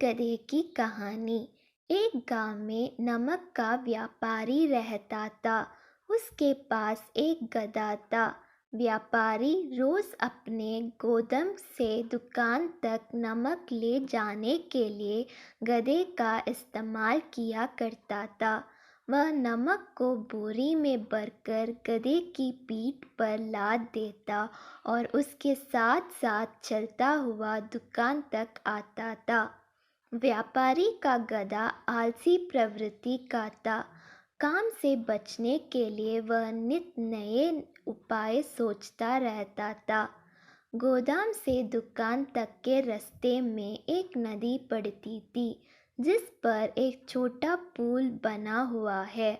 गधे की कहानी। एक गांव में नमक का व्यापारी रहता था। उसके पास एक गधा था। व्यापारी रोज अपने गोदाम से दुकान तक नमक ले जाने के लिए गधे का इस्तेमाल किया करता था। वह नमक को बोरी में भरकर गधे की पीठ पर लाद देता और उसके साथ साथ चलता हुआ दुकान तक आता था। व्यापारी का गधा आलसी प्रवृत्ति का था। काम से बचने के लिए वह नित नए उपाय सोचता रहता था। गोदाम से दुकान तक के रास्ते में एक नदी पड़ती थी, जिस पर एक छोटा पुल बना हुआ है।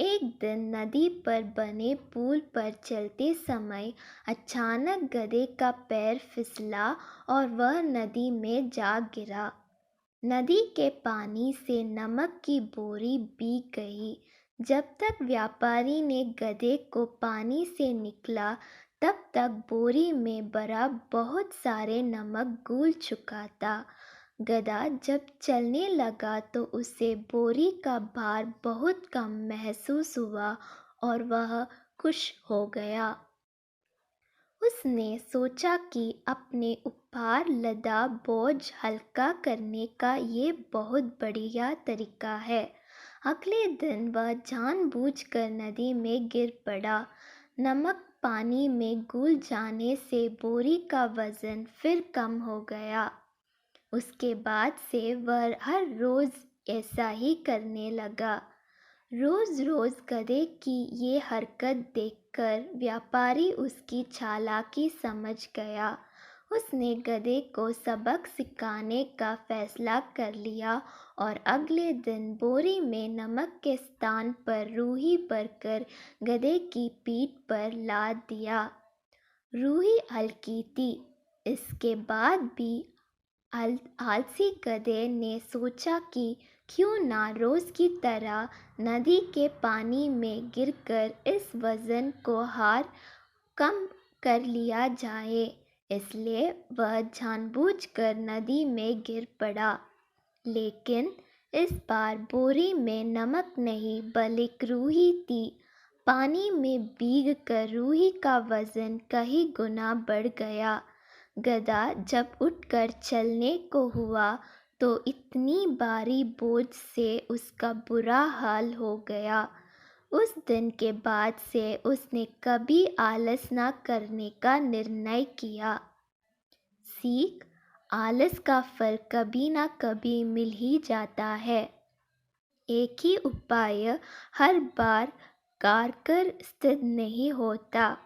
एक दिन नदी पर बने पुल पर चलते समय अचानक गधे का पैर फिसला और वह नदी में जा गिरा। नदी के पानी से नमक की बोरी भीग गई। जब तक व्यापारी ने गधे को पानी से निकला, तब तक बोरी में भरा बहुत सारे नमक घुल चुका था। गधा जब चलने लगा तो उसे बोरी का भार बहुत कम महसूस हुआ और वह खुश हो गया। उसने सोचा कि अपने ऊपर लदा बोझ हल्का करने का ये बहुत बढ़िया तरीका है। अगले दिन वह जानबूझकर नदी में गिर पड़ा। नमक पानी में घुल जाने से बोरी का वजन फिर कम हो गया। उसके बाद से वह हर रोज ऐसा ही करने लगा। रोज रोज गधे की ये हरकत देखकर व्यापारी उसकी चालाकी समझ गया। उसने गधे को सबक सिखाने का फैसला कर लिया और अगले दिन बोरी में नमक के स्थान पर रूही भरकर गधे की पीठ पर लाद दिया। रूही हल्की थी। इसके बाद भी आलसी गधे ने सोचा कि क्यों ना रोज की तरह नदी के पानी में गिरकर इस वजन को हार कम कर लिया जाए। इसलिए वह जानबूझकर नदी में गिर पड़ा। लेकिन इस बार बोरी में नमक नहीं बल्कि रूही थी। पानी में भीग कर रूही का वजन कई गुना बढ़ गया। गधा जब उठकर चलने को हुआ तो इतनी भारी बोझ से उसका बुरा हाल हो गया। उस दिन के बाद से उसने कभी आलस न करने का निर्णय किया। सीख: आलस का फल कभी ना कभी मिल ही जाता है। एक ही उपाय हर बार कारगर सिद्ध नहीं होता।